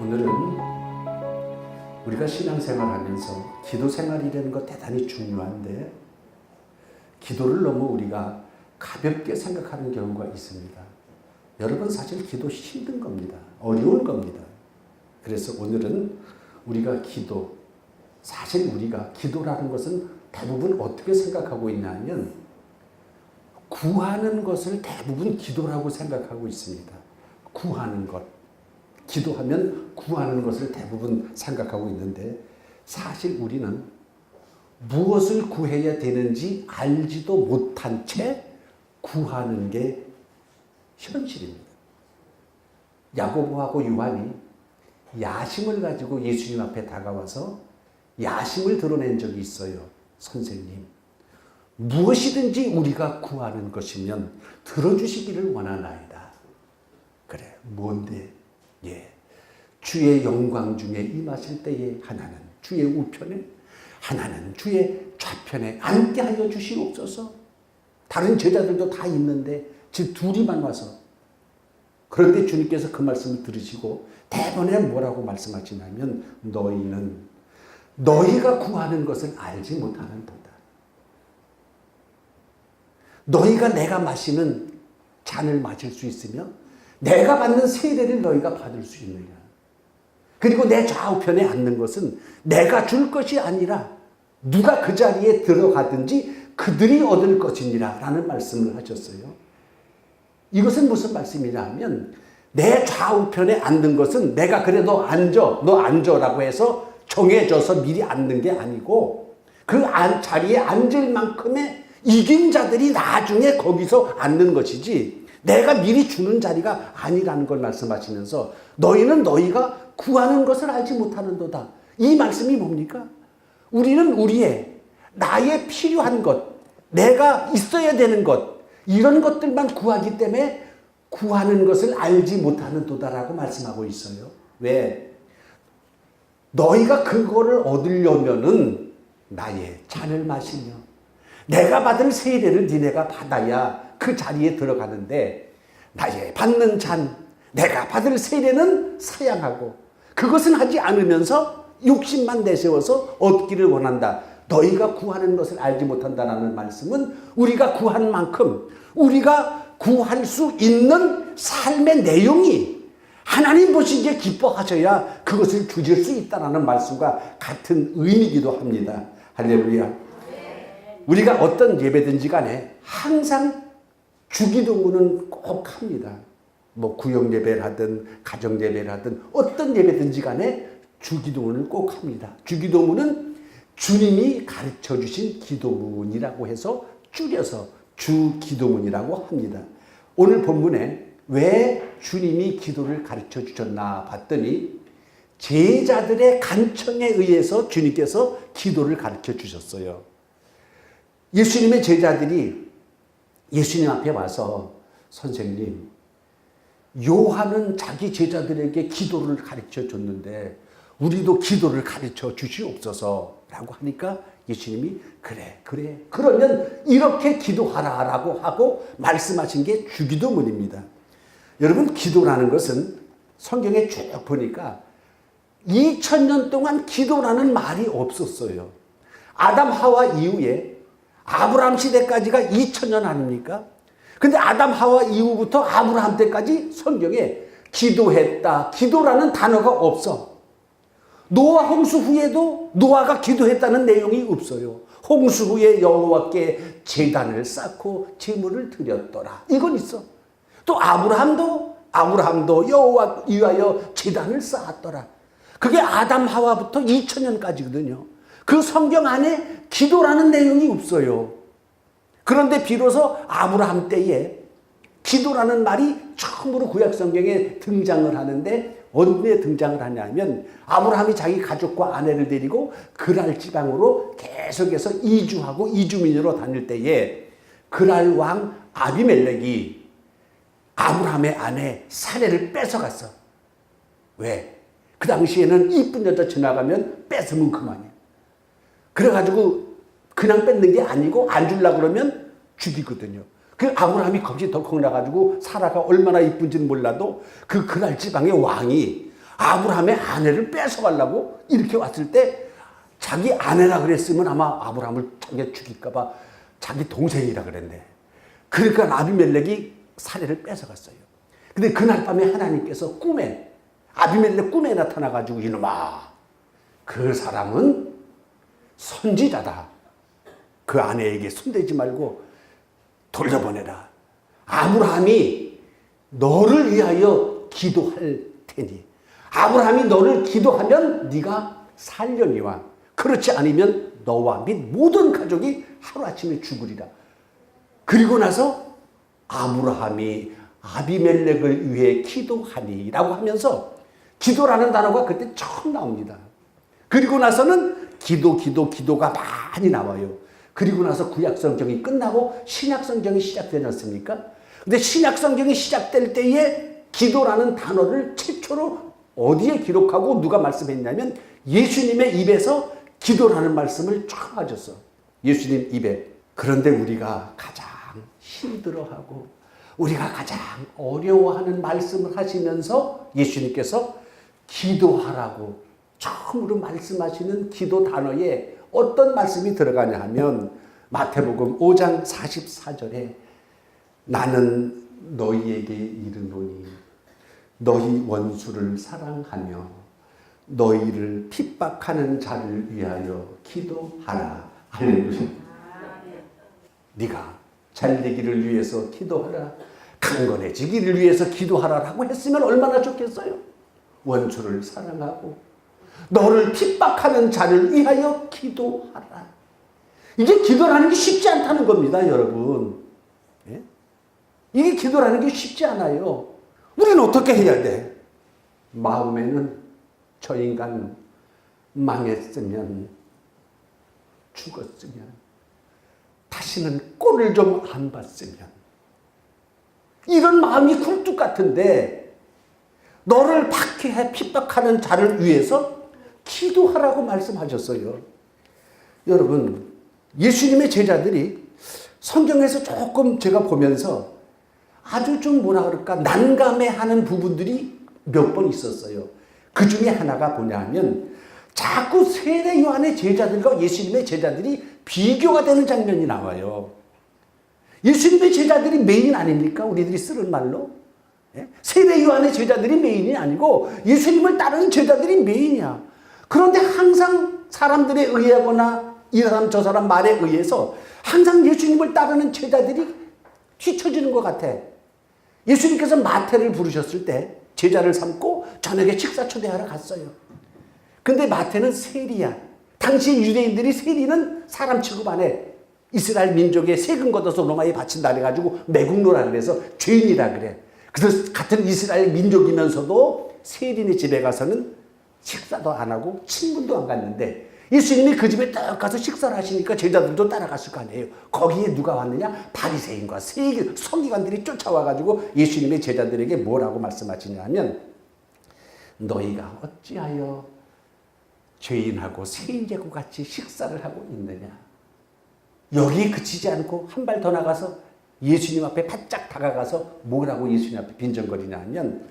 오늘은 우리가 신앙생활하면서 기도생활이라는 거 대단히 중요한데 기도를 너무 우리가 가볍게 생각하는 경우가 있습니다. 여러분 사실 기도 힘든 겁니다. 어려운 겁니다. 그래서 오늘은 우리가 사실 우리가 기도라는 것은 대부분 어떻게 생각하고 있냐면 구하는 것을 대부분 기도라고 생각하고 있습니다. 구하는 것. 기도하면 구하는 것을 대부분 생각하고 있는데 사실 우리는 무엇을 구해야 되는지 알지도 못한 채 구하는 게 현실입니다. 야고보하고 요한이 야심을 가지고 예수님 앞에 다가와서 야심을 드러낸 적이 있어요. 선생님, 무엇이든지 우리가 구하는 것이면 들어주시기를 원하나이다. 그래, 뭔데? 주의 영광 중에 임하실 때에 하나는 주의 우편에 하나는 주의 좌편에 앉게 하여 주시옵소서. 다른 제자들도 다 있는데 지금 둘이만 와서 그런데 주님께서 그 말씀을 들으시고 대번에 뭐라고 말씀하시냐면 너희는 너희가 구하는 것을 알지 못하는 도다. 너희가 내가 마시는 잔을 마실 수 있으며 내가 받는 세례를 너희가 받을 수 있느냐. 그리고 내 좌우편에 앉는 것은 내가 줄 것이 아니라 누가 그 자리에 들어가든지 그들이 얻을 것이니라 라는 말씀을 하셨어요. 이것은 무슨 말씀이냐 하면 내 좌우편에 앉는 것은 내가 그래 너 앉아 라고 해서 정해져서 미리 앉는 게 아니고 그 자리에 앉을 만큼의 이긴 자들이 나중에 거기서 앉는 것이지 내가 미리 주는 자리가 아니라는 걸 말씀하시면서 너희는 너희가 구하는 것을 알지 못하는도다. 이 말씀이 뭡니까? 우리는 나의 필요한 것, 내가 있어야 되는 것, 이런 것들만 구하기 때문에 구하는 것을 알지 못하는도다라고 말씀하고 있어요. 왜? 너희가 그거를 얻으려면은 나의 잔을 마시며 내가 받을 세례를 니네가 받아야 그 자리에 들어가는데 나의 받는 잔, 내가 받을 세례는 사양하고 그것은 하지 않으면서 욕심만 내세워서 얻기를 원한다. 너희가 구하는 것을 알지 못한다라는 말씀은 우리가 구한 만큼 우리가 구할 수 있는 삶의 내용이 하나님 보시기에 기뻐하셔야 그것을 주실 수 있다는 말씀과 같은 의미이기도 합니다. 할렐루야. 우리가 어떤 예배든지 간에 항상 주기도문은 꼭 합니다. 구역 예배를 하든 가정 예배를 하든 어떤 예배든지 간에 주기도문을 꼭 합니다. 주기도문은 주님이 가르쳐 주신 기도문이라고 해서 줄여서 주기도문이라고 합니다. 오늘 본문에 왜 주님이 기도를 가르쳐 주셨나 봤더니 제자들의 간청에 의해서 주님께서 기도를 가르쳐 주셨어요. 예수님의 제자들이 예수님 앞에 와서 선생님, 요한은 자기 제자들에게 기도를 가르쳐 줬는데 우리도 기도를 가르쳐 주시옵소서 라고 하니까 예수님이 그래 그러면 이렇게 기도하라 라고 하고 말씀하신 게 주기도문입니다. 여러분, 기도라는 것은 성경에 쭉 보니까 2000년 동안 기도라는 말이 없었어요. 아담 하와 이후에 아브라함 시대까지가 2000년 아닙니까? 근데 아담 하와 이후부터 아브라함 때까지 성경에 기도했다, 기도라는 단어가 없어. 노아 홍수 후에도 노아가 기도했다는 내용이 없어요. 홍수 후에 여호와께 제단을 쌓고 제물을 드렸더라. 이건 있어. 또 아브라함도 여호와 위하여 제단을 쌓았더라. 그게 아담 하와부터 2000년까지거든요. 그 성경 안에 기도라는 내용이 없어요. 그런데 비로소 아브라함 때에 기도라는 말이 처음으로 구약 성경에 등장을 하는데 언제 등장을 하냐면 아브라함이 자기 가족과 아내를 데리고 그랄 지방으로 계속해서 이주하고 이주민으로 다닐 때에 그랄 왕 아비멜렉이 아브라함의 아내 사레를 뺏어갔어. 왜? 그 당시에는 이쁜 여자 지나가면 뺏으면 그만이야. 그래가지고 그냥 뺏는 게 아니고 안 주려고 그러면 죽이거든요. 그 아브라함이 겁이 덜컥 나가지고 사라가 얼마나 이쁜지는 몰라도 그날 지방의 왕이 아브라함의 아내를 뺏어가려고 이렇게 왔을 때 자기 아내라 그랬으면 아마 아브라함을 죽일까 봐 자기 동생이라 그랬네. 그러니까 아비멜렉이 사례를 뺏어갔어요. 근데 그날 밤에 하나님께서 아비멜렉 꿈에 나타나가지고 이놈아, 그 사람은 선지자다. 그 아내에게 손대지 말고 돌려보내라. 아브라함이 너를 위하여 기도할 테니, 아브라함이 너를 기도하면 네가 살려니와 그렇지 않으면 너와 및 모든 가족이 하루아침에 죽으리라. 그리고 나서 아브라함이 아비멜렉을 위해 기도하니라고 하면서 기도라는 단어가 그때 처음 나옵니다. 그리고 나서는 기도가 많이 나와요. 그리고 나서 구약성경이 끝나고 신약성경이 시작되지 않습니까? 근데 신약성경이 시작될 때에 기도라는 단어를 최초로 어디에 기록하고 누가 말씀했냐면 예수님의 입에서 기도라는 말씀을 처음 하셨어. 예수님 입에. 그런데 우리가 가장 힘들어하고 우리가 가장 어려워하는 말씀을 하시면서 예수님께서 기도하라고 처음으로 말씀하시는 기도 단어에 어떤 말씀이 들어가냐 하면 마태복음 5장 44절에 나는 너희에게 이르노니 너희 원수를 사랑하며 너희를 핍박하는 자를 위하여 기도하라. 할렐루야. 네가 잘되기를 위해서 기도하라. 강건해지기를 위해서 기도하라라고 했으면 얼마나 좋겠어요. 원수를 사랑하고 너를 핍박하는 자를 위하여 기도하라. 이게 기도라는 게 쉽지 않다는 겁니다, 여러분. 예? 이게 기도라는 게 쉽지 않아요. 우리는 어떻게 해야 돼? 마음에는 저 인간 망했으면, 죽었으면, 다시는 꼴을 좀 안 봤으면, 이런 마음이 굴뚝 같은데 너를 박해해 핍박하는 자를 위해서 기도하라고 말씀하셨어요. 여러분, 예수님의 제자들이 성경에서 조금 제가 보면서 아주 좀 뭐라 그럴까 난감해하는 부분들이 몇 번 있었어요. 그 중에 하나가 뭐냐 하면 자꾸 세례 요한의 제자들과 예수님의 제자들이 비교가 되는 장면이 나와요. 예수님의 제자들이 메인 아닙니까? 우리들이 쓰는 말로. 세례 요한의 제자들이 메인이 아니고 예수님을 따르는 제자들이 메인이야. 그런데 항상 사람들에 의하거나 이 사람 저 사람 말에 의해서 항상 예수님을 따르는 제자들이 뒤처지는 것 같아. 예수님께서 마태를 부르셨을 때 제자를 삼고 저녁에 식사 초대하러 갔어요. 근데 마태는 세리야. 당시 유대인들이 세리는 사람 취급 안 해. 이스라엘 민족의 세금 걷어서 로마에 바친다 그래가지고 매국노라 그래서 죄인이라 그래. 그래서 같은 이스라엘 민족이면서도 세리네 집에 가서는 식사도 안 하고 친분도 안 갔는데 예수님이 그 집에 딱 가서 식사를 하시니까 제자들도 따라갔을 거 아니에요. 거기에 누가 왔느냐? 바리새인과 서기관들이 쫓아와가지고 예수님의 제자들에게 뭐라고 말씀하시냐면 너희가 어찌하여 죄인하고 세인제과 같이 식사를 하고 있느냐. 여기에 그치지 않고 한 발 더 나가서 예수님 앞에 바짝 다가가서 뭐라고 예수님 앞에 빈정거리냐 하면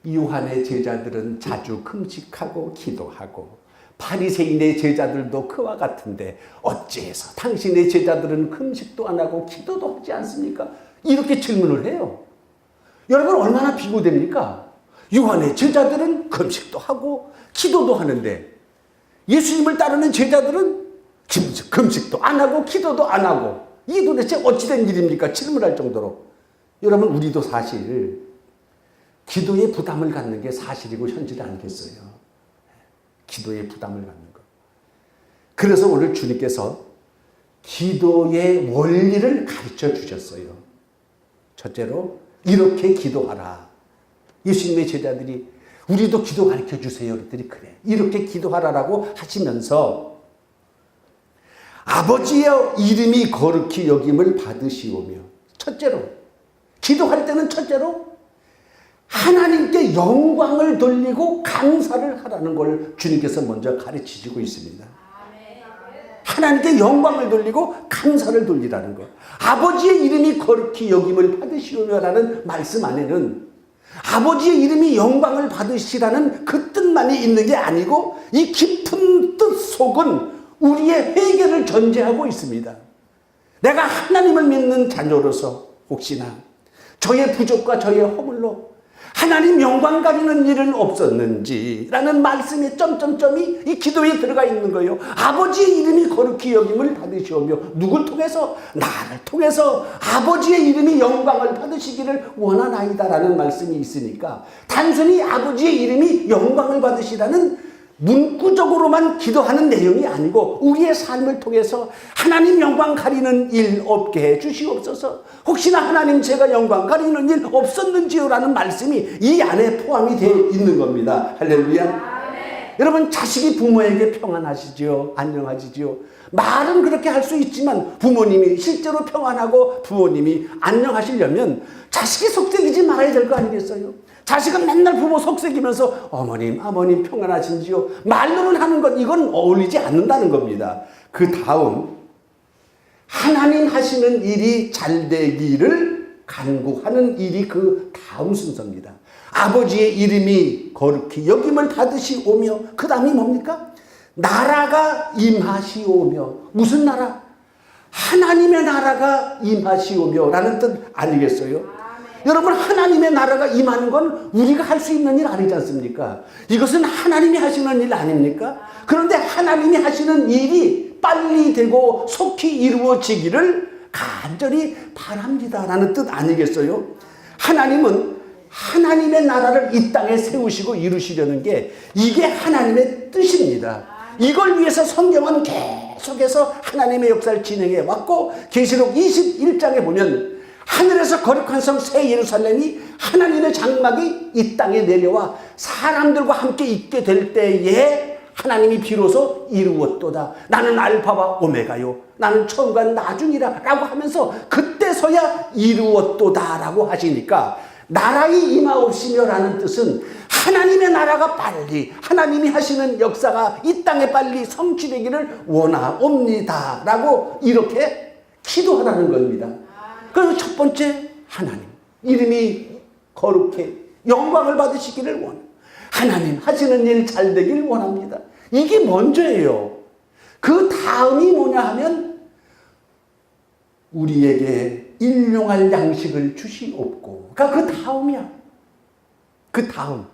요한의 제자들은 자주 금식하고 기도하고 바리새인의 제자들도 그와 같은데 어찌해서 당신의 제자들은 금식도 안 하고 기도도 하지 않습니까? 이렇게 질문을 해요. 여러분 얼마나 비교됩니까? 요한의 제자들은 금식도 하고 기도도 하는데 예수님을 따르는 제자들은 금식도 안 하고 기도도 안 하고 이게 도대체 어찌된 일입니까? 질문할 정도로. 여러분 우리도 사실 기도에 부담을 갖는 게 사실이고 현실이 아니겠어요. 기도에 부담을 갖는 것. 그래서 오늘 주님께서 기도의 원리를 가르쳐 주셨어요. 첫째로 이렇게 기도하라. 예수님의 제자들이 우리도 기도 가르쳐 주세요. 그랬더니 그래. 이렇게 기도하라라고 하시면서 아버지의 이름이 거룩히 여김을 받으시오며 첫째로 기도할 때는 첫째로 하나님께 영광을 돌리고 감사를 하라는 걸 주님께서 먼저 가르치시고 있습니다. 하나님께 영광을 돌리고 감사를 돌리라는 것. 아버지의 이름이 거룩히 여김을 받으시오며라는 말씀 안에는 아버지의 이름이 영광을 받으시라는 그 뜻만이 있는 게 아니고 이 깊은 뜻 속은 우리의 회개를 전제하고 있습니다. 내가 하나님을 믿는 자녀로서 혹시나 저의 부족과 저의 허물로 하나님 영광 가리는 일은 없었는지라는 말씀의 점점점이 이 기도에 들어가 있는 거예요. 아버지의 이름이 거룩히 여김을 받으시오며 누굴 통해서? 나를 통해서 아버지의 이름이 영광을 받으시기를 원하나이다라는 말씀이 있으니까 단순히 아버지의 이름이 영광을 받으시라는 문구적으로만 기도하는 내용이 아니고 우리의 삶을 통해서 하나님 영광 가리는 일 없게 해 주시옵소서. 혹시나 하나님 제가 영광 가리는 일 없었는지요? 라는 말씀이 이 안에 포함이 되어 있는 겁니다. 할렐루야. 여러분, 자식이 부모에게 평안하시지요? 안녕하시지요? 말은 그렇게 할 수 있지만 부모님이 실제로 평안하고 부모님이 안녕하시려면 자식이 속삭이지 말아야 될 거 아니겠어요? 자식은 맨날 부모 속삭이면서 어머님, 아버님 평안하신지요? 말로는 하는 것, 이건 어울리지 않는다는 겁니다. 그 다음, 하나님 하시는 일이 잘 되기를 간구하는 일이 그 다음 순서입니다. 아버지의 이름이 거룩히 여김을 받으시오며, 그 다음이 뭡니까? 나라가 임하시오며. 무슨 나라? 하나님의 나라가 임하시오며 라는 뜻 아니겠어요? 여러분, 하나님의 나라가 임하는 건 우리가 할 수 있는 일 아니지 않습니까? 이것은 하나님이 하시는 일 아닙니까? 그런데 하나님이 하시는 일이 빨리 되고 속히 이루어지기를 간절히 바랍니다 라는 뜻 아니겠어요? 하나님은 하나님의 나라를 이 땅에 세우시고 이루시려는 게 이게 하나님의 뜻입니다. 이걸 위해서 성경은 계속해서 하나님의 역사를 진행해 왔고, 계시록 21장에 보면 하늘에서 거룩한 성 새 예루살렘이 하나님의 장막이 이 땅에 내려와 사람들과 함께 있게 될 때에 하나님이 비로소 이루었도다. 나는 알파와 오메가요, 나는 처음과 나중이라 라고 하면서 그때서야 이루었도다 라고 하시니까, 나라의 임하옵시며 라는 뜻은 하나님의 나라가 빨리, 하나님이 하시는 역사가 이 땅에 빨리 성취되기를 원하옵니다 라고 이렇게 기도하라는 겁니다. 그래서 첫 번째, 하나님 이름이 거룩해 영광을 받으시기를 원합니다. 하나님 하시는 일 잘 되길 원합니다. 이게 먼저예요. 그 다음이 뭐냐 하면 우리에게 일용할 양식을 주시옵고, 그러니까 그 다음이야. 그 다음.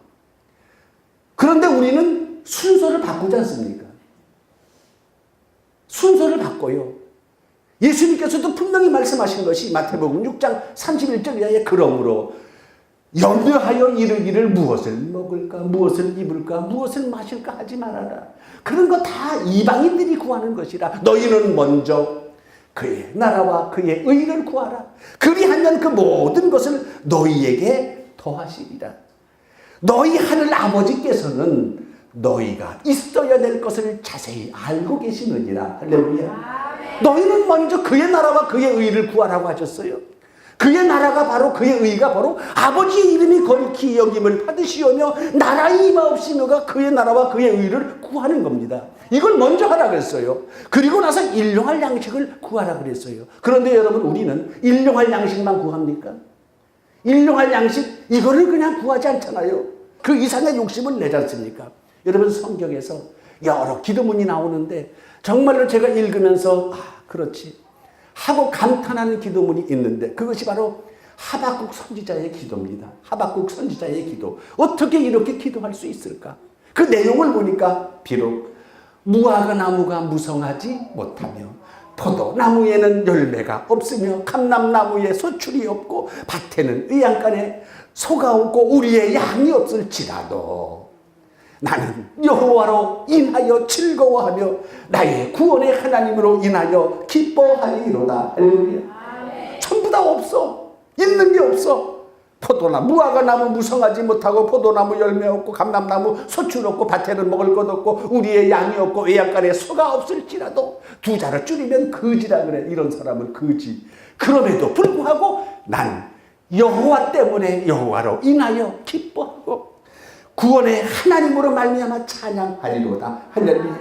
그런데 우리는 순서를 바꾸지 않습니까? 순서를 바꿔요. 예수님께서도 분명히 말씀하신 것이 마태복음 6장 31절에 그러므로 염려하여 이르기를 무엇을 먹을까, 무엇을 입을까, 무엇을 마실까 하지 말아라. 그런 거 다 이방인들이 구하는 것이라. 너희는 먼저 그의 나라와 그의 의를 구하라. 그리하면 그 모든 것을 너희에게 더하시리라. 너희 하늘 아버지께서는 너희가 있어야 될 것을 자세히 알고 계시느니라. 할렐루야. 너희는 먼저 그의 나라와 그의 의를 구하라고 하셨어요. 그의 나라가 바로, 그의 의가 바로 아버지의 이름이 거룩히 여김을 받으시오며 나라의 임하옵시며가 그의 나라와 그의 의를 구하는 겁니다. 이걸 먼저 하라 그랬어요. 그리고 나서 일용할 양식을 구하라 그랬어요. 그런데 여러분, 우리는 일용할 양식만 구합니까? 일용할 양식, 이거를 그냥 구하지 않잖아요. 그 이상의 욕심을 내지 않습니까? 여러분, 성경에서 여러 기도문이 나오는데 정말로 제가 읽으면서 그렇지 하고 감탄하는 기도문이 있는데, 그것이 바로 하박국 선지자의 기도입니다. 하박국 선지자의 기도. 어떻게 이렇게 기도할 수 있을까? 그 내용을 보니까 비록 무화과 나무가 무성하지 못하며 포도나무에는 열매가 없으며 감람나무에 소출이 없고 밭에는 의양간에 소가 없고 우리의 양이 없을지라도 나는 여호와로 인하여 즐거워하며 나의 구원의 하나님으로 인하여 기뻐하리로다. 할렐루야. 전부 다 없어. 있는 게 없어. 포도나무, 무화과 나무 무성하지 못하고 포도나무 열매 없고 감람나무 소출 없고 밭에는 먹을 것 없고 우리의 양이 없고 외양간에 소가 없을지라도, 두 자를 줄이면 거지라 그래. 이런 사람은 거지. 그럼에도 불구하고 난 여호와 때문에 여호와로 인하여 기뻐하고 구원의 하나님으로 말미암아 찬양하리로다. 할렐루야.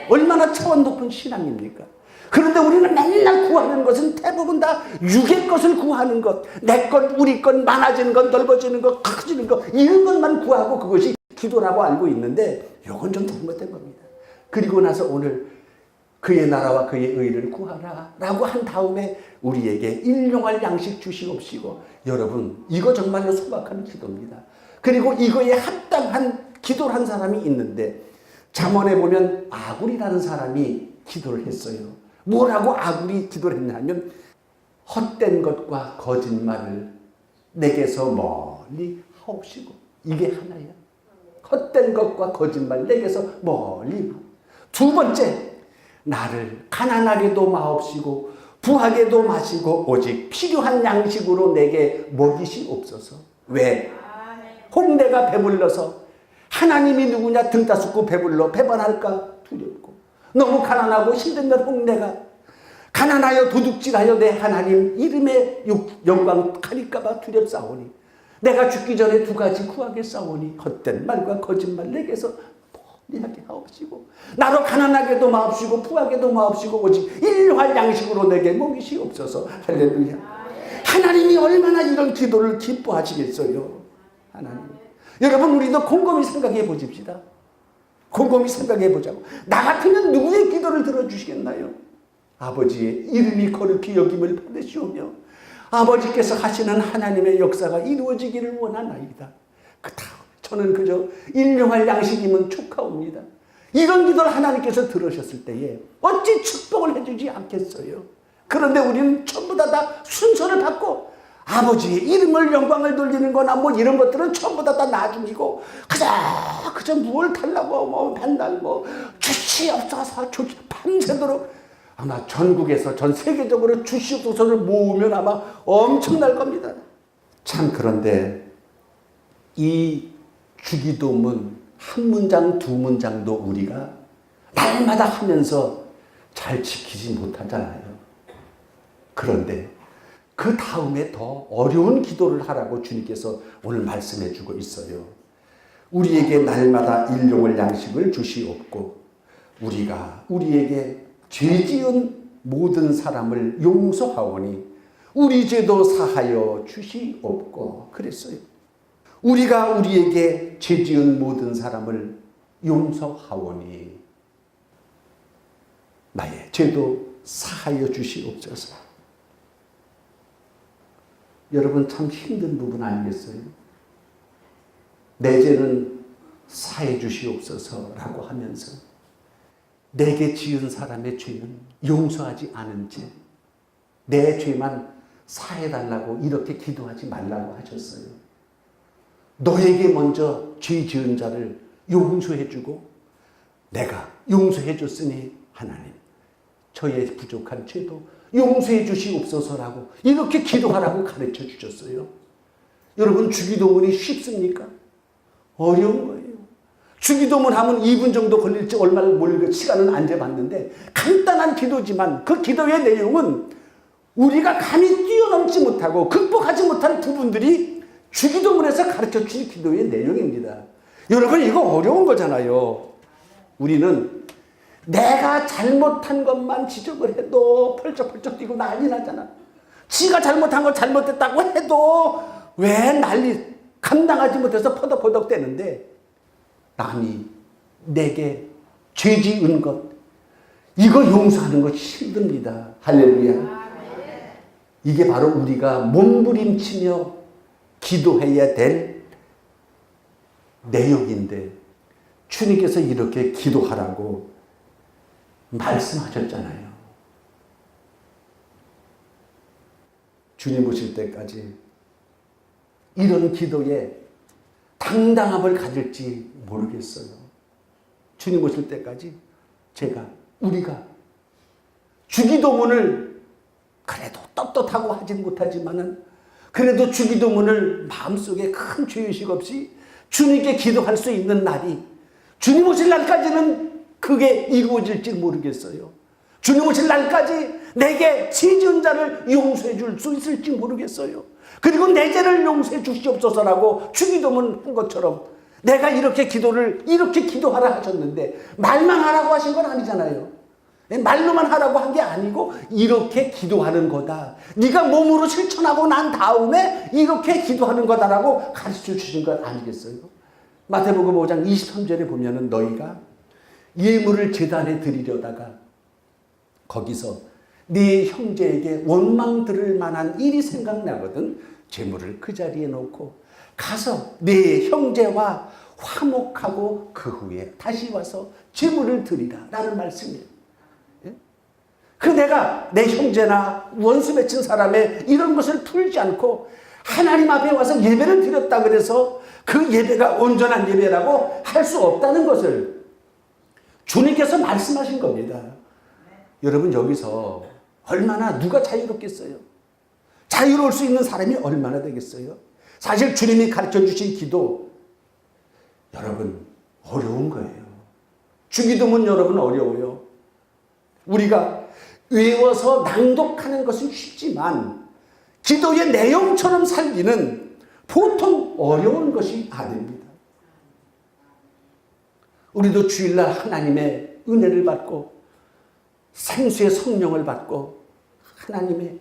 얼마나 차원 높은 신앙입니까? 그런데 우리는 맨날 구하는 것은 대부분 다 육의 것을 구하는 것, 내 것, 우리 것, 많아지는 것, 넓어지는 것, 커지는 것, 이런 것만 구하고 그것이 기도라고 알고 있는데 이건 좀 잘못된 겁니다. 그리고 나서 오늘 그의 나라와 그의 의를 구하라 라고 한 다음에 우리에게 일용할 양식 주시옵시고, 여러분 이거 정말로 소박한 기도입니다. 그리고 이거에 합당한 기도를 한 사람이 있는데, 잠언에 보면 아굴이라는 사람이 기도를 했어요. 뭐라고 아굴이 기도를 했냐면, 헛된 것과 거짓말을 내게서 멀리 하옵시고. 이게 하나야. 헛된 것과 거짓말 내게서 멀리. 두 번째, 나를 가난하게도 마옵시고 부하게도 마시고 오직 필요한 양식으로 내게 먹이시옵소서. 왜? 홍대가 배불러서 하나님이 누구냐 등 따숩고 배불러 배반할까 두렵고, 너무 가난하고 힘든 날 홍대가 가난하여 도둑질하여 내 하나님 이름의 영광 가릴까봐 두렵사오니, 내가 죽기 전에 두 가지 구하겠사오니 헛된 말과 거짓말 내게서 멀리하게 하옵시고, 나로 가난하게도 마옵시고 부하게도 마옵시고 오직 일용할 양식으로 내게 먹이시옵소서. 할렐루야. 하나님이 얼마나 이런 기도를 기뻐하시겠어요. 하나님, 여러분 우리도 곰곰이 생각해 보십시다. 곰곰이 생각해 보자고. 나 같으면 누구의 기도를 들어주시겠나요? 아버지의 이름이 거룩히 여김을 받으시오며 아버지께서 하시는 하나님의 역사가 이루어지기를 원하나이다. 그 다음 저는 그저 일용할 양식이면 축하옵니다. 이런 기도를 하나님께서 들으셨을 때에 어찌 축복을 해주지 않겠어요? 그런데 우리는 전부 다 순서를 받고 아버지의 이름을 영광을 돌리는 거나 뭐 이런 것들은 전부 다 나중이고, 그저 뭘 달라고 뭐 맨날 뭐 주시옵소서 밤새도록, 아마 전국에서 전 세계적으로 주시옵소서를 모으면 아마 엄청날 겁니다. 참, 그런데 이 주기도문 한 문장 두 문장도 우리가 날마다 하면서 잘 지키지 못하잖아요. 그런데 그 다음에 더 어려운 기도를 하라고 주님께서 오늘 말씀해 주고 있어요. 우리에게 날마다 일용할 양식을 주시옵고 우리가 우리에게 죄 지은 모든 사람을 용서하오니 우리 죄도 사하여 주시옵고 그랬어요. 우리가 우리에게 죄 지은 모든 사람을 용서하오니 나의 죄도 사하여 주시옵소서. 여러분 참 힘든 부분 아니겠어요? 내 죄는 사해 주시옵소서라고 하면서 내게 지은 사람의 죄는 용서하지 않은 죄, 내 죄만 사해달라고 이렇게 기도하지 말라고 하셨어요. 너에게 먼저 죄 지은 자를 용서해주고 내가 용서해줬으니 하나님 저의 부족한 죄도 용서해 주시옵소서라고 이렇게 기도하라고 가르쳐 주셨어요. 여러분 주기도문이 쉽습니까? 어려운 거예요. 주기도문 하면 2분 정도 걸릴지 얼마나 모르겠 시간은 안 재봤는데 간단한 기도지만 그 기도의 내용은 우리가 감히 뛰어넘지 못하고 극복하지 못한 부분들이 주기도문에서 가르쳐 주신 기도의 내용입니다. 여러분 이거 어려운 거잖아요. 우리는 내가 잘못한 것만 지적을 해도 펄쩍펄쩍 뛰고 난리 나잖아. 지가 잘못한 걸 잘못했다고 해도 왜 난리 감당하지 못해서 퍼덕퍼덕 대는데, 남이 내게 죄 지은 것 이거 용서하는 것이 힘듭니다. 할렐루야. 이게 바로 우리가 몸부림치며 기도해야 될 내용인데 주님께서 이렇게 기도하라고 말씀하셨잖아요. 주님 오실 때까지 이런 기도에 당당함을 가질지 모르겠어요. 주님 오실 때까지 우리가 주기도문을 그래도 떳떳하고 하진 못하지만은 그래도 주기도문을 마음속에 큰 죄의식 없이 주님께 기도할 수 있는 날이 주님 오실 날까지는 그게 이루어질지 모르겠어요. 주님 오실 날까지 내게 죄 지은 자를 용서해 줄 수 있을지 모르겠어요. 그리고 내 죄를 용서해 주시옵소서라고 주기도문 한 것처럼 내가 이렇게 기도하라 하셨는데 말만 하라고 하신 건 아니잖아요. 말로만 하라고 한 게 아니고 이렇게 기도하는 거다. 네가 몸으로 실천하고 난 다음에 이렇게 기도하는 거다라고 가르쳐 주신 것 아니겠어요? 마태복음 5장 23절에 보면은 너희가 예물을 제단에 드리려다가 거기서 네 형제에게 원망 들을 만한 일이 생각나거든 제물을 그 자리에 놓고 가서 네 형제와 화목하고 그 후에 다시 와서 제물을 드리라 라는 말씀이에요. 그 내가 내 형제나 원수 맺힌 사람의 이런 것을 풀지 않고 하나님 앞에 와서 예배를 드렸다 그래서 그 예배가 온전한 예배라고 할 수 없다는 것을 주님께서 말씀하신 겁니다. 여러분 여기서 얼마나 누가 자유롭겠어요? 자유로울 수 있는 사람이 얼마나 되겠어요? 사실 주님이 가르쳐 주신 기도 여러분 어려운 거예요. 주기도문 여러분 어려워요. 우리가 외워서 낭독하는 것은 쉽지만 기도의 내용처럼 살기는 보통 어려운 것이 아닙니다. 우리도 주일날 하나님의 은혜를 받고 생수의 성령을 받고 하나님의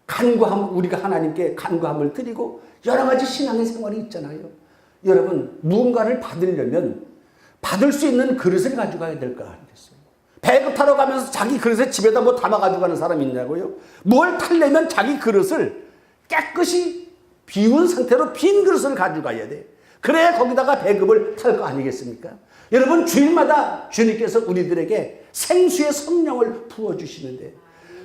간구함, 우리가 하나님께 간구함을 드리고 여러 가지 신앙의 생활이 있잖아요. 여러분 무언가를 받으려면 받을 수 있는 그릇을 가져가야 될 거 아니겠어요? 배급 타러 가면서 자기 그릇에 집에다 뭐 담아 가지고 가는 사람이 있냐고요? 뭘 타려면 자기 그릇을 깨끗이 비운 상태로 빈 그릇을 가져가야 돼. 그래야 거기다가 배급을 탈 거 아니겠습니까? 여러분 주일마다 주님께서 우리들에게 생수의 성령을 부어주시는데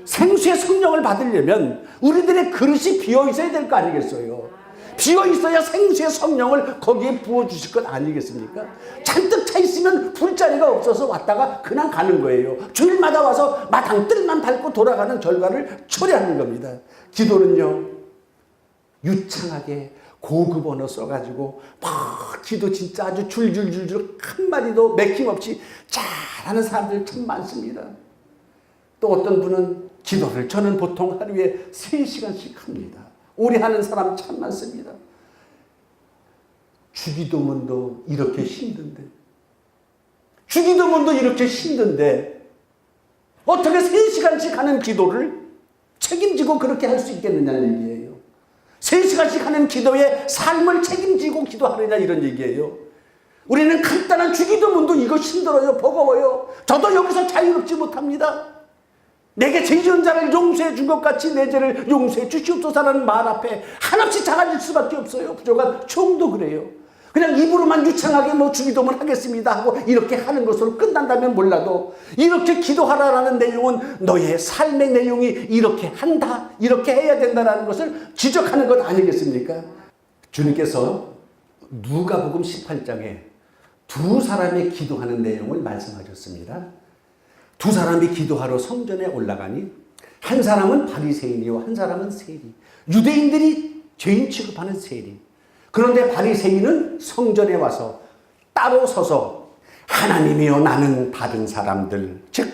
생수의 성령을 받으려면 우리들의 그릇이 비어 있어야 될 거 아니겠어요? 비어 있어야 생수의 성령을 거기에 부어주실 것 아니겠습니까? 잔뜩 차 있으면 불자리가 없어서 왔다가 그냥 가는 거예요. 주일마다 와서 마당 뜰만 밟고 돌아가는 결과를 초래하는 겁니다. 기도는요 유창하게 고급 언어 써가지고 막 기도 진짜 아주 줄줄줄줄 한마디도 맥힘없이 잘하는 사람들 참 많습니다. 또 어떤 분은 기도를 저는 보통 하루에 3시간씩 합니다. 오래 하는 사람 참 많습니다. 주기도문도 이렇게 힘든데 어떻게 3시간씩 하는 기도를 책임지고 그렇게 할 수 있겠느냐는 얘기예요. 3시간씩 하는 기도에 삶을 책임지고 기도하느냐 이런 얘기예요. 우리는 간단한 주기도문도 이거 힘들어요. 버거워요. 저도 여기서 자유롭지 못합니다. 내게 죄 지은 자를 용서해 준 것 같이 내 죄를 용서해 주시옵소서라는 말 앞에 한없이 작아질 수밖에 없어요. 부족한 종도 그래요. 그냥 입으로만 유창하게 뭐 주기도문 하겠습니다 하고 이렇게 하는 것으로 끝난다면 몰라도 이렇게 기도하라라는 내용은 너의 삶의 내용이 이렇게 한다, 이렇게 해야 된다는 것을 지적하는 것 아니겠습니까? 주님께서 누가복음 18장에 두 사람의 기도하는 내용을 말씀하셨습니다. 두 사람이 기도하러 성전에 올라가니 한 사람은 바리새인이요 한 사람은 세리. 유대인들이 죄인 취급하는 세리. 그런데 바리새인은 성전에 와서 따로 서서 하나님이여 나는 다른 사람들 즉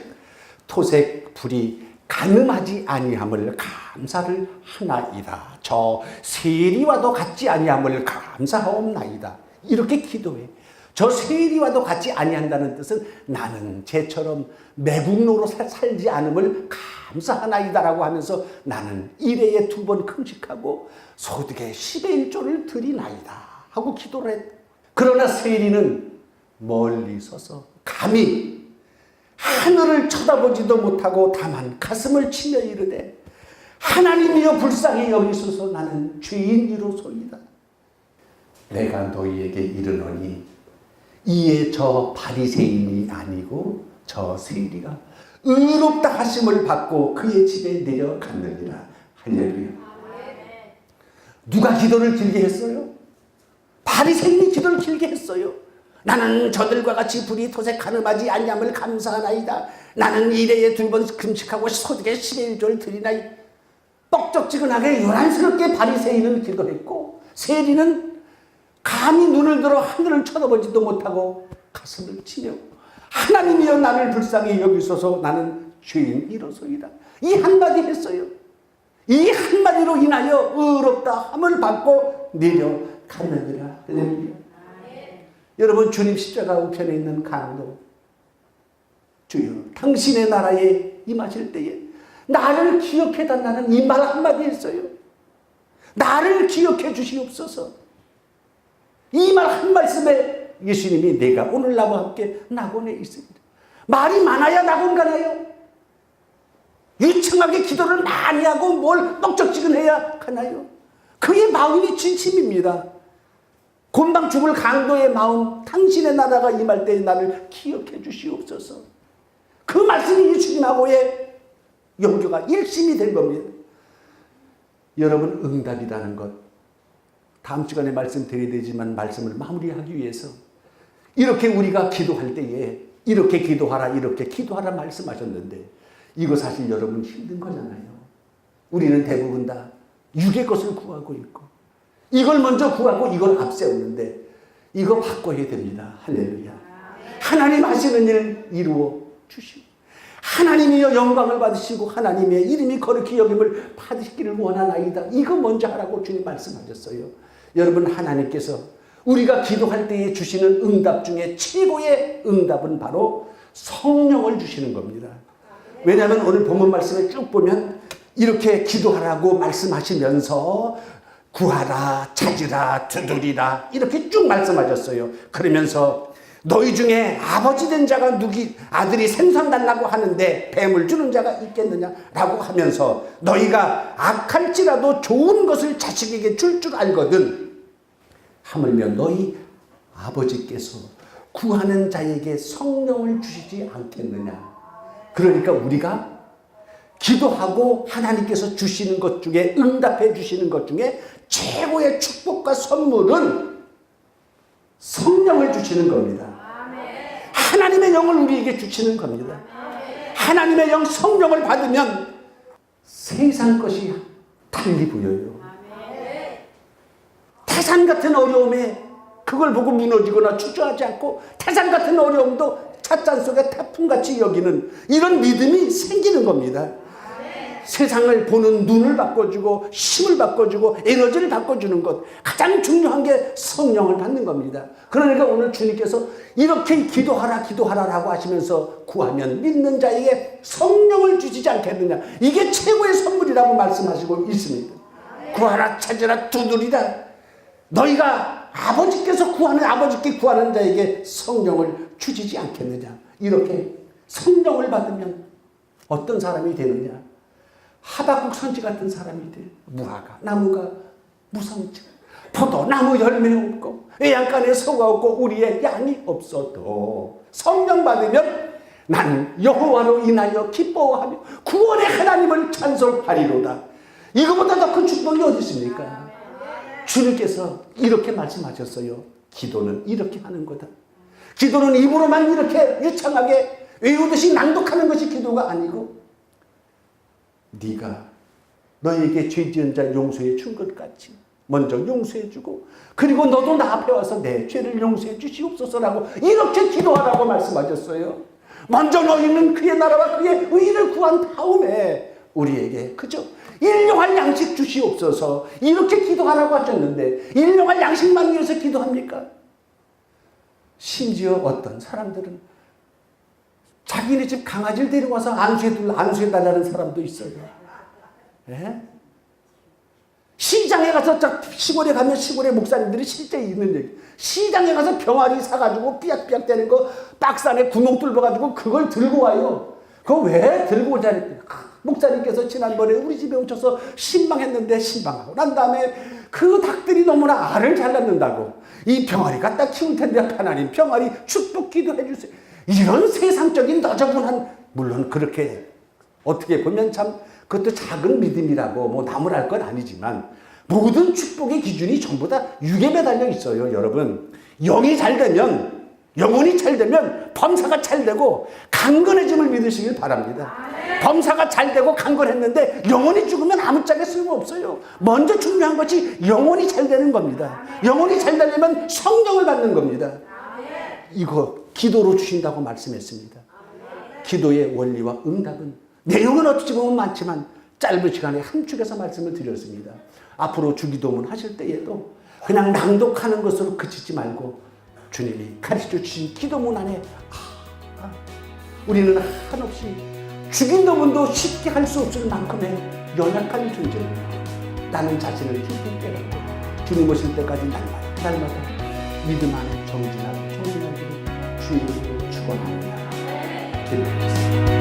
토색 불이 간음하지 아니함을 감사를 하나이다. 저 세리와도 같지 아니함을 감사하옵나이다. 이렇게 기도해. 저 세리와도 같지 아니한다는 뜻은 나는 쟤처럼 매국노로 살지 않음을 감사하나이다라고 하면서 나는 일회에 2번 금식하고 소득의 10의 1조를 드리나이다 하고 기도를 했다. 그러나 세리는 멀리 서서 감히 하늘을 쳐다보지도 못하고 다만 가슴을 치며 이르되 하나님이여 불쌍히 여기소서 나는 죄인이로소이다. 내가 너희에게 이르노니 이에 저 바리새인이 아니고 저 세리가 의롭다 하심을 받고 그의 집에 내려갔느니라. 할렐루야. 누가 기도를 길게 했어요? 바리새인이 기도를 길게 했어요. 나는 저들과 같이 불이 토색 간음하지 아니함을 감사하나이다. 나는 일회에 2번 금식하고 소득의 10의 1조를 드리나이. 뻑적지근하게 요란스럽게 바리새인은 기도했고 세리는 감히 눈을 들어 하늘을 쳐다보지도 못하고 가슴을 치며 하나님이여 나를 불쌍히 여기소서 나는 죄인이로소이다. 이 한마디 했어요. 이 한마디로 인하여 의롭다 함을 받고 내려갔느니라. 할렐루야. 여러분 주님 십자가 우편에 있는 강도 주여 당신의 나라에 임하실 때에 나를 기억해 달라는 이 말 한마디 했어요. 나를 기억해 주시옵소서. 이 말 한 말씀에 예수님이 내가 오늘 나와 함께 낙원에 있습니다. 말이 많아야 낙원 가나요? 유창하게 기도를 많이 하고 뭘 뻑적지근해야 가나요? 그의 마음이 진심입니다. 곤방 죽을 강도의 마음, 당신의 나라가 임할 때에 나를 기억해 주시옵소서. 그 말씀이 예수님하고의 연교가 일심이 된 겁니다. 여러분, 응답이라는 것, 다음 시간에 말씀드려야 되지만 말씀을 마무리하기 위해서 이렇게 우리가 기도할 때에 이렇게 기도하라 말씀하셨는데 이거 사실 여러분 힘든 거잖아요. 우리는 대부분 다 육의 것을 구하고 있고 이걸 먼저 구하고 이걸 앞세우는데 이거 바꿔야 됩니다. 할렐루야. 하나님 하시는 일 이루어 주시고 하나님이여 영광을 받으시고 하나님의 이름이 거룩히 여김을 받으시기를 원하나이다. 이거 먼저 하라고 주님 말씀하셨어요. 여러분, 하나님께서 우리가 기도할 때에 주시는 응답 중에 최고의 응답은 바로 성령을 주시는 겁니다. 왜냐하면 오늘 본문 말씀을 쭉 보면 이렇게 기도하라고 말씀하시면서 구하라, 찾으라, 두드리라 이렇게 쭉 말씀하셨어요. 그러면서 너희 중에 아버지 된 자가 아들이 생선 달라고 하는데 뱀을 주는 자가 있겠느냐라고 하면서 너희가 악할지라도 좋은 것을 자식에게 줄 알거든 하물며 너희 아버지께서 구하는 자에게 성령을 주시지 않겠느냐. 그러니까 우리가 기도하고 하나님께서 주시는 것 중에 응답해 주시는 것 중에 최고의 축복과 선물은 성령을 주시는 겁니다. 하나님의 영을 우리에게 주시는 겁니다. 하나님의 영 성령을 받으면 세상 것이 달리 보여요. 태산 같은 어려움에 그걸 보고 무너지거나 주저하지 않고 태산 같은 어려움도 찻잔 속에 태풍같이 여기는 이런 믿음이 생기는 겁니다. 세상을 보는 눈을 바꿔주고 힘을 바꿔주고 에너지를 바꿔주는 것 가장 중요한 게 성령을 받는 겁니다. 그러니까 오늘 주님께서 이렇게 기도하라라고 하시면서 구하면 믿는 자에게 성령을 주시지 않겠느냐. 이게 최고의 선물이라고 말씀하시고 있습니다. 구하라, 찾으라, 두드리라. 너희가 아버지께 구하는 자에게 성령을 주시지 않겠느냐. 이렇게 성령을 받으면 어떤 사람이 되느냐. 하박국 선지 같은 사람이 돼. 나무가 무성치, 포도나무 열매 없고 외양간에 소가 없고 우리의 양이 없어도 성령 받으면 난 여호와로 인하여 기뻐하며 구원의 하나님을 찬송하리로다. 이거보다 더 큰 축복이 어디 있습니까? 주님께서 이렇게 말씀하셨어요. 기도는 이렇게 하는 거다. 기도는 입으로만 이렇게 유창하게 외우듯이 낭독하는 것이 기도가 아니고 네가 너에게 죄 지은 자 용서해 준 것 같이 먼저 용서해 주고 그리고 너도 나 앞에 와서 내 죄를 용서해 주시옵소서라고 이렇게 기도하라고 말씀하셨어요. 먼저 너희는 그의 나라와 그의 의를 구한 다음에 우리에게 그저 일용할 양식 주시옵소서 이렇게 기도하라고 하셨는데 일용할 양식만 위해서 기도합니까? 심지어 어떤 사람들은 자기네 집 강아지를 데려와서 안수해달라는 사람도 있어요. 예? 시장에 가서 시골에 가면 시골의 목사님들이 실제 있는 얘기. 시장에 가서 병아리 사가지고 삐약삐약 대는 거 박스 안에 구멍 뚫어가지고 그걸 들고 와요. 그거 왜 들고 오자니? 목사님께서 지난번에 우리 집에 오셔서 신방하고 난 다음에 그 닭들이 너무나 알을 잘 낳는다고 이 병아리 갖다 키울 텐데 하나님 병아리 축복 기도해 주세요. 이런 세상적인 너저분한 물론 그렇게 어떻게 보면 참 그것도 작은 믿음이라고 뭐 나무랄 건 아니지만 모든 축복의 기준이 전부 다 육에 매달려 있어요. 여러분 영이 잘 되면 영혼이 잘 되면 범사가 잘 되고 강건해짐을 믿으시길 바랍니다. 범사가 잘 되고 강건했는데 영혼이 죽으면 아무짝에 쓸모없어요. 먼저 중요한 것이 영혼이 잘 되는 겁니다. 영혼이 잘 되려면 성령을 받는 겁니다. 이거 기도로 주신다고 말씀했습니다. 기도의 원리와 응답은 내용은 어찌 보면 많지만 짧은 시간에 한 축에서 말씀을 드렸습니다. 앞으로 주기도문 하실 때에도 그냥 낭독하는 것으로 그치지 말고 주님이 가르쳐 주신 기도문 안에 우리는 한없이 죽인 놈도 쉽게 할 수 없을 만큼의 연약한 존재입니다. 나는 자신을 깊이 깨닫고 주님 오실 때까지 날마다 믿음 안에 정진하고 정진하기를 주님으로 축원합니다. 기도하겠습니다.